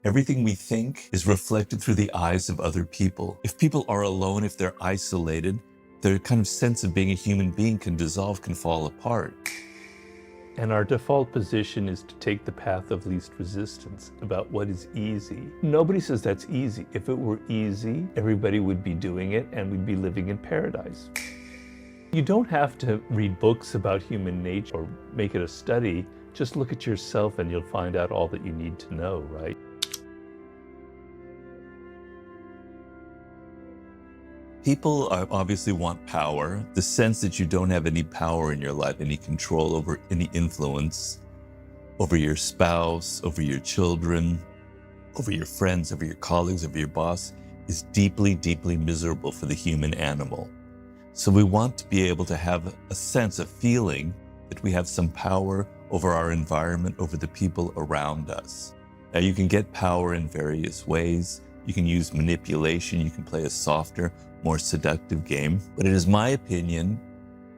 Everything we think is reflected through the eyes of other people. If people are alone, if they're isolated, their kind of sense of being a human being can dissolve, can fall apart. And our default position is to take the path of least resistance about what is easy. Nobody says that's easy. If it were easy, everybody would be doing it and we'd be living in paradise. You don't have to read books about human nature or make it a study. Just look at yourself and you'll find out all that you need to know, right? People obviously want power, the sense that you don't have any power in your life, any control over any influence over your spouse, over your children, over your friends, over your colleagues, over your boss, is deeply, deeply miserable for the human animal. So we want to be able to have a sense, a feeling that we have some power over our environment, over the people around us. Now, you can get power in various ways. You can use manipulation, you can play a softer, more seductive game. But it is my opinion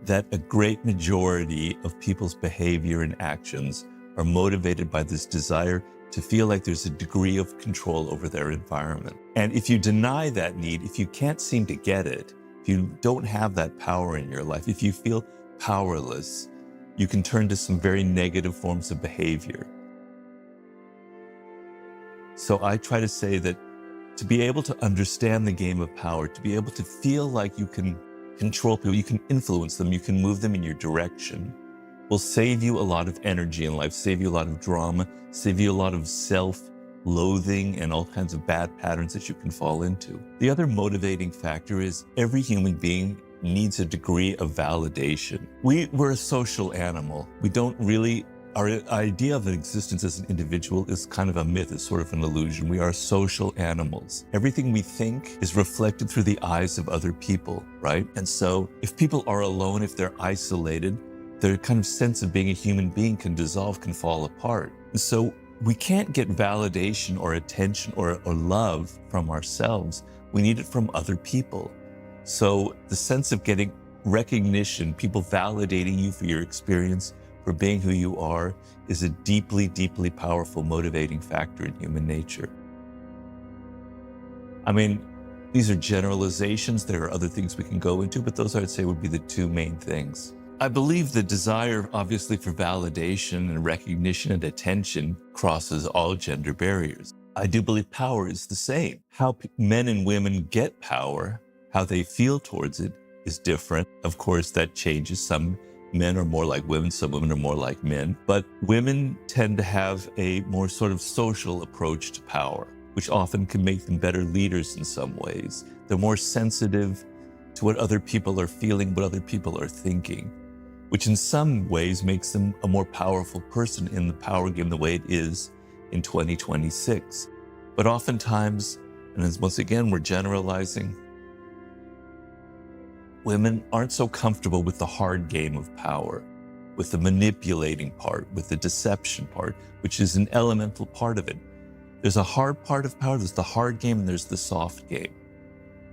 that a great majority of people's behavior and actions are motivated by this desire to feel like there's a degree of control over their environment. And if you deny that need, if you can't seem to get it, if you don't have that power in your life, if you feel powerless, you can turn to some very negative forms of behavior. So I try to say that to be able to understand the game of power, to be able to feel like you can control people, you can influence them, you can move them in your direction, will save you a lot of energy in life, save you a lot of drama, save you a lot of self-loathing and all kinds of bad patterns that you can fall into. The other motivating factor is every human being needs a degree of validation. We're a social animal. We don't really, our idea of an existence as an individual is kind of a myth, it's sort of an illusion. We are social animals. Everything we think is reflected through the eyes of other people, right? And so if people are alone, if they're isolated, their kind of sense of being a human being can dissolve, can fall apart. And so we can't get validation or attention or love from ourselves. We need it from other people. So the sense of getting recognition, people validating you for your experience, for being who you are, is a deeply, deeply powerful motivating factor in human nature. I mean, these are generalizations. There are other things we can go into, but those I'd say would be the two main things. I believe the desire, obviously, for validation and recognition and attention crosses all gender barriers. I do believe power is the same. How men and women get power, how they feel towards it, is different. Of course, that changes. Some men are more like women, some women are more like men. But women tend to have a more sort of social approach to power, which often can make them better leaders in some ways. They're more sensitive to what other people are feeling, what other people are thinking, which in some ways makes them a more powerful person in the power game the way it is in 2026. But oftentimes, and as once again, we're generalizing, women aren't so comfortable with the hard game of power, with the manipulating part, with the deception part, which is an elemental part of it. There's a hard part of power, there's the hard game, and there's the soft game.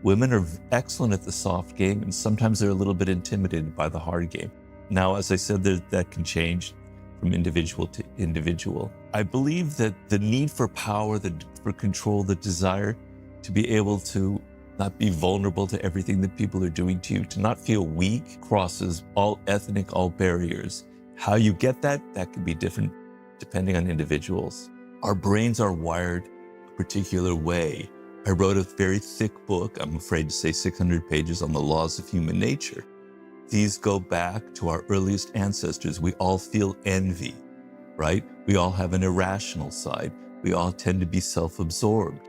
Women are excellent at the soft game, and sometimes they're a little bit intimidated by the hard game. Now, as I said, that can change from individual to individual. I believe that the need for power, for control, the desire to be able to not be vulnerable to everything that people are doing to you, to not feel weak, crosses all ethnic, all barriers. How you get that can be different depending on individuals. Our brains are wired a particular way. I wrote a very thick book, I'm afraid to say 600 pages, on the laws of human nature. These go back to our earliest ancestors. We all feel envy, right? We all have an irrational side. We all tend to be self-absorbed.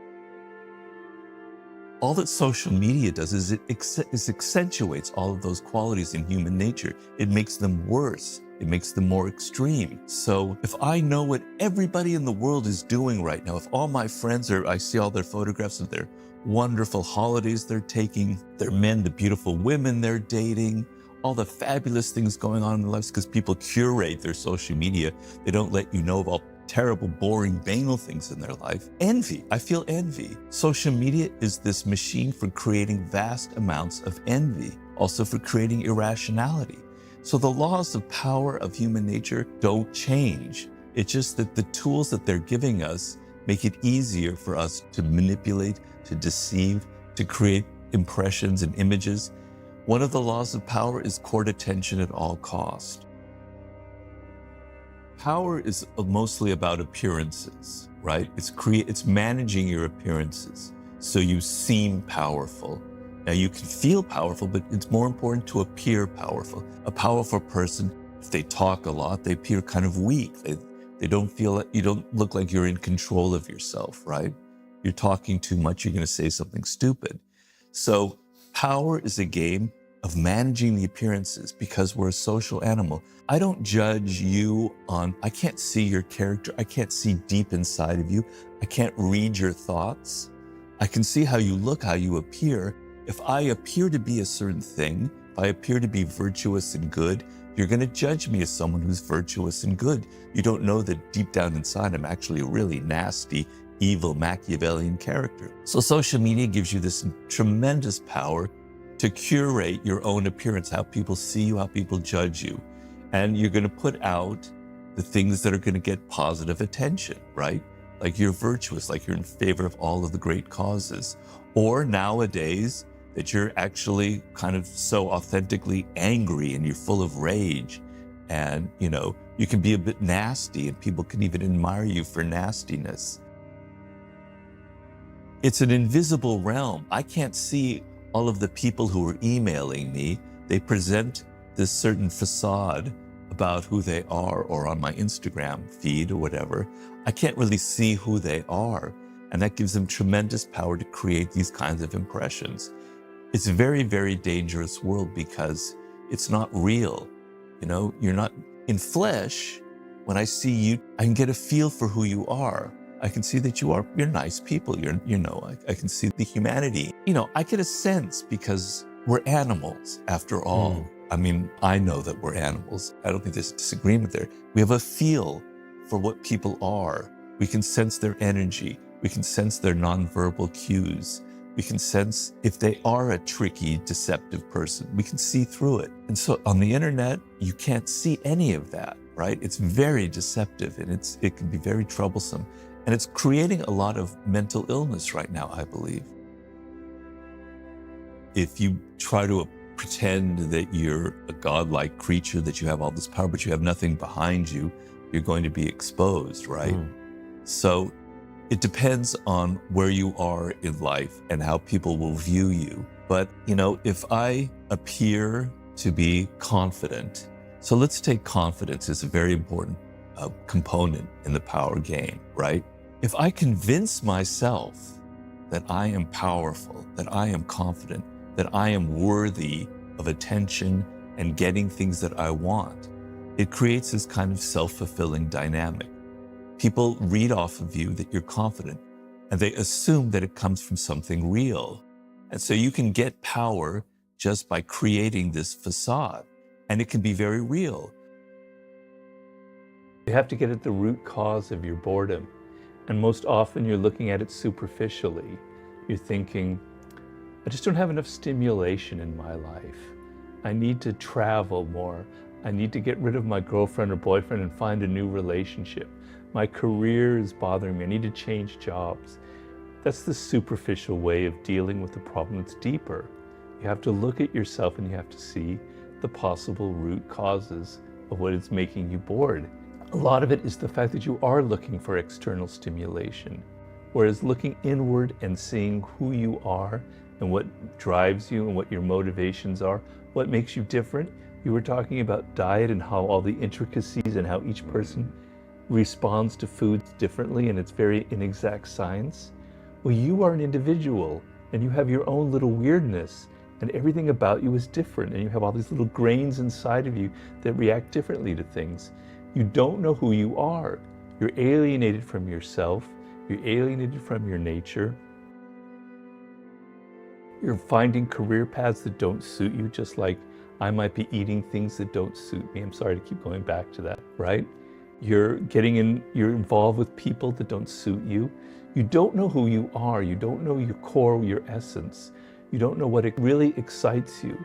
All that social media does is it accentuates all of those qualities in human nature. It makes them worse. It makes them more extreme. So if I know what everybody in the world is doing right now, if all my friends I see all their photographs of their wonderful holidays they're taking, their men, the beautiful women they're dating, all the fabulous things going on in their lives, because people curate their social media. They don't let you know of all terrible, boring, banal things in their life. Envy. I feel envy. Social media is this machine for creating vast amounts of envy, also for creating irrationality. So the laws of power of human nature don't change. It's just that the tools that they're giving us make it easier for us to manipulate, to deceive, to create impressions and images. One of the laws of power is court attention at all cost. Power is mostly about appearances, right? It's managing your appearances so you seem powerful. Now you can feel powerful, but it's more important to appear powerful. A powerful person, if they talk a lot, they appear kind of weak. They don't feel like, you don't look like you're in control of yourself, right? You're talking too much, you're going to say something stupid. So power is a game of managing the appearances because we're a social animal. I don't judge you on, I can't see your character. I can't see deep inside of you. I can't read your thoughts. I can see how you look, how you appear. If I appear to be a certain thing, if I appear to be virtuous and good, you're going to judge me as someone who's virtuous and good. You don't know that deep down inside, I'm actually a really nasty, evil, Machiavellian character. So social media gives you this tremendous power to curate your own appearance, how people see you, how people judge you. And you're going to put out the things that are going to get positive attention, right? Like you're virtuous, like you're in favor of all of the great causes. Or nowadays, that you're actually kind of so authentically angry and you're full of rage. And, you can be a bit nasty and people can even admire you for nastiness. It's an invisible realm. I can't see all of the people who are emailing me. They present this certain facade about who they are, or on my Instagram feed or whatever. I can't really see who they are. And that gives them tremendous power to create these kinds of impressions. It's a very, very dangerous world because it's not real. You're not in flesh. When I see you, I can get a feel for who you are. I can see that you're nice people. I can see the humanity. I get a sense because we're animals after all. I mean, I know that we're animals. I don't think there's a disagreement there. We have a feel for what people are. We can sense their energy. We can sense their nonverbal cues. We can sense if they are a tricky, deceptive person. We can see through it. And so on the internet, you can't see any of that, right? It's very deceptive and it can be very troublesome. And it's creating a lot of mental illness right now, I believe. If you try to pretend that you're a godlike creature, that you have all this power, but you have nothing behind you, you're going to be exposed, right? So it depends on where you are in life and how people will view you. But, if I appear to be confident, so let's take confidence as a very important component in the power game, right? If I convince myself that I am powerful, that I am confident, that I am worthy of attention and getting things that I want, it creates this kind of self-fulfilling dynamic. People read off of you that you're confident, and they assume that it comes from something real. And so you can get power just by creating this facade, and it can be very real. You have to get at the root cause of your boredom. And most often you're looking at it superficially. You're thinking, I just don't have enough stimulation in my life. I need to travel more. I need to get rid of my girlfriend or boyfriend and find a new relationship. My career is bothering me. I need to change jobs. That's the superficial way of dealing with the problem that's deeper. You have to look at yourself and you have to see the possible root causes of what is making you bored. A lot of it is the fact that you are looking for external stimulation, whereas looking inward and seeing who you are and what drives you and what your motivations are, what makes you different. You were talking about diet and how all the intricacies and how each person responds to foods differently, and it's very inexact science. Well, you are an individual and you have your own little weirdness, and everything about you is different, and you have all these little grains inside of you that react differently to things. You don't know who you are. You're alienated from yourself. You're alienated from your nature. You're finding career paths that don't suit you, just like I might be eating things that don't suit me. I'm sorry to keep going back to that, right? You're involved with people that don't suit you. You don't know who you are. You don't know your core, your essence. You don't know what really excites you,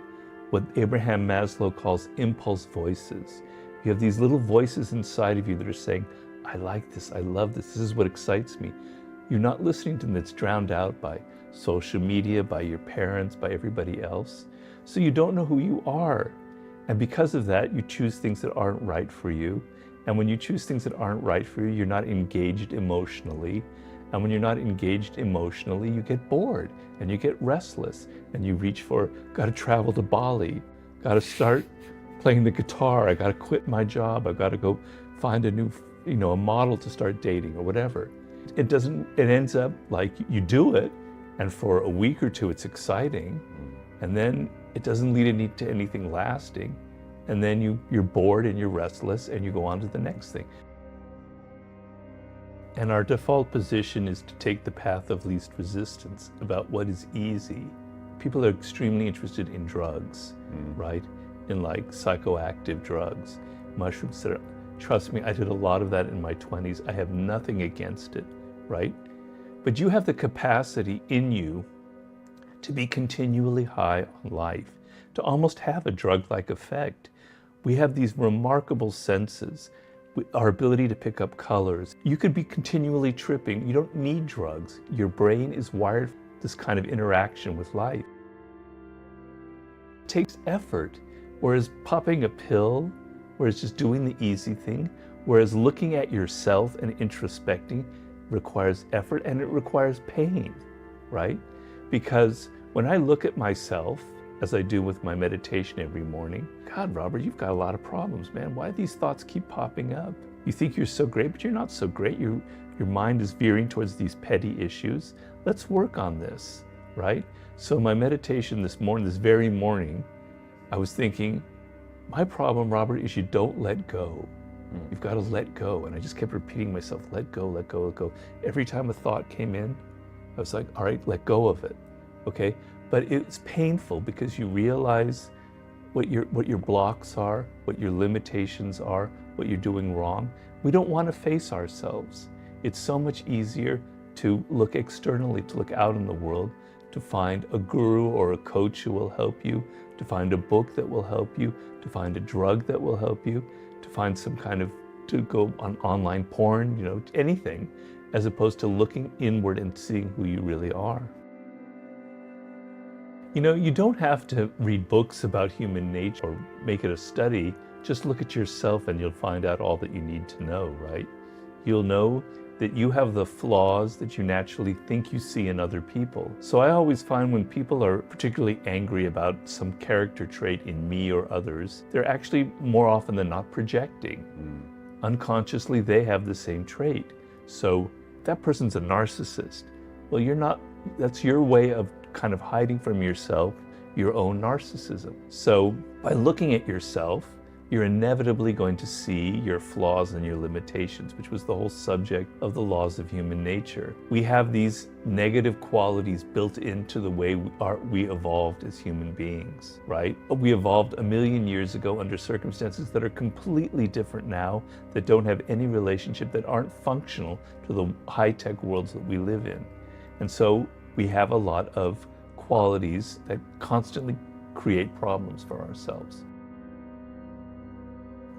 what Abraham Maslow calls impulse voices. You have these little voices inside of you that are saying, I like this, I love this is what excites me. You're not listening to them. It's drowned out by social media, by your parents, by everybody else. So you don't know who you are. And because of that, you choose things that aren't right for you. And when you choose things that aren't right for you, you're not engaged emotionally. And when you're not engaged emotionally, you get bored and you get restless and you reach for, got to travel to Bali, got to start playing the guitar, I got to quit my job, I got to go find a new, a model to start dating or whatever. It ends up like you do it, and for a week or two it's exciting, and then it doesn't lead to anything lasting, and then you're bored and you're restless and you go on to the next thing. And our default position is to take the path of least resistance about what is easy. People are extremely interested in drugs, right? In like psychoactive drugs, mushrooms that are, trust me, I did a lot of that in my 20s. I have nothing against it, right? But you have the capacity in you to be continually high on life, to almost have a drug-like effect. We have these remarkable senses, our ability to pick up colors. You could be continually tripping. You don't need drugs. Your brain is wired for this kind of interaction with life. It takes effort, whereas popping a pill, whereas just doing the easy thing, whereas looking at yourself and introspecting requires effort and it requires pain, right? Because when I look at myself, as I do with my meditation every morning, God, Robert, you've got a lot of problems, man. Why do these thoughts keep popping up? You think you're so great, but you're not so great. Your mind is veering towards these petty issues. Let's work on this, right? So my meditation this very morning, I was thinking, my problem, Robert, is you don't let go. You've got to let go. And I just kept repeating myself, let go, let go, let go. Every time a thought came in, I was like, all right, let go of it, okay? But it's painful because you realize what your blocks are, what your limitations are, what you're doing wrong. We don't want to face ourselves. It's so much easier to look externally, to look out in the world, to find a guru or a coach who will help you, to find a book that will help you, to find a drug that will help you, to find to go on online porn, anything, as opposed to looking inward and seeing who you really are. You don't have to read books about human nature or make it a study. Just look at yourself and you'll find out all that you need to know, right? You'll know that you have the flaws that you naturally think you see in other people. So I always find when people are particularly angry about some character trait in me or others, they're actually more often than not projecting. Unconsciously, they have the same trait. So that person's a narcissist. Well, you're not, that's your way of kind of hiding from yourself your own narcissism. So by looking at yourself, you're inevitably going to see your flaws and your limitations, which was the whole subject of the laws of human nature. We have these negative qualities built into the way we evolved as human beings, right? We evolved 1 million years ago under circumstances that are completely different now, that don't have any relationship, that aren't functional to the high-tech worlds that we live in. And so we have a lot of qualities that constantly create problems for ourselves.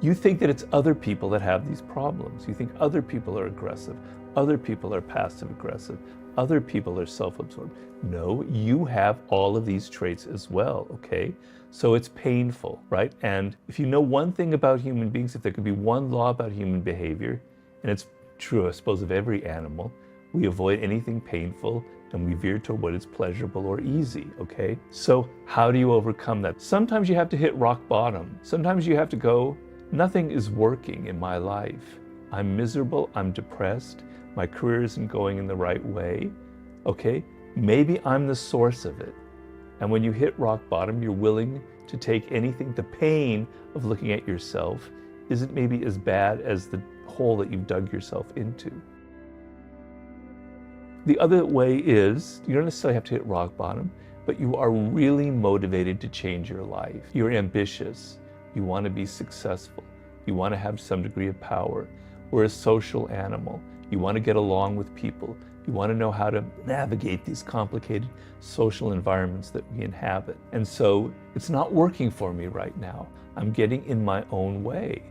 You think that it's other people that have these problems. You think other people are aggressive, other people are passive aggressive, other people are self-absorbed. No, you have all of these traits as well, okay? So it's painful, right? And if you know one thing about human beings, if there could be one law about human behavior, and it's true, I suppose, of every animal, we avoid anything painful and we veer toward what is pleasurable or easy, okay? So how do you overcome that? Sometimes you have to hit rock bottom. Sometimes you have to go, nothing is working in my life. I'm miserable, I'm depressed, my career isn't going in the right way, okay? Maybe I'm the source of it. And when you hit rock bottom, you're willing to take anything. The pain of looking at yourself isn't maybe as bad as the hole that you've dug yourself into. The other way is, you don't necessarily have to hit rock bottom, but you are really motivated to change your life. You're ambitious. You want to be successful. You want to have some degree of power. We're a social animal. You want to get along with people. You want to know how to navigate these complicated social environments that we inhabit. And so it's not working for me right now. I'm getting in my own way,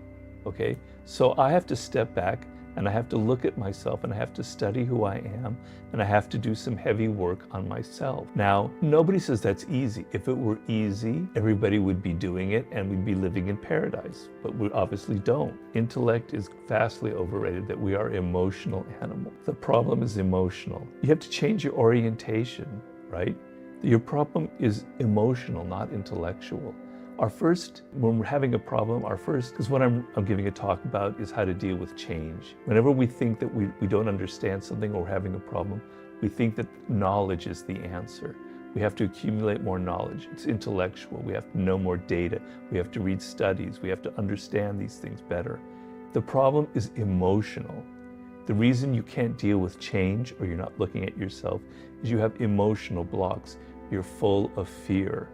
okay? So I have to step back And I have to look at myself and I have to study who I am and I have to do some heavy work on myself. Now, nobody says that's easy. If it were easy, everybody would be doing it and we'd be living in paradise, but we obviously don't. Intellect is vastly overrated, that we are emotional animals. The problem is emotional. You have to change your orientation, right? Your problem is emotional, not intellectual. When we're having a problem, because what I'm giving a talk about is how to deal with change. Whenever we think that we don't understand something or we're having a problem, we think that knowledge is the answer. We have to accumulate more knowledge. It's intellectual. We have to know more data. We have to read studies. We have to understand these things better. The problem is emotional. The reason you can't deal with change or you're not looking at yourself is you have emotional blocks. You're full of fear.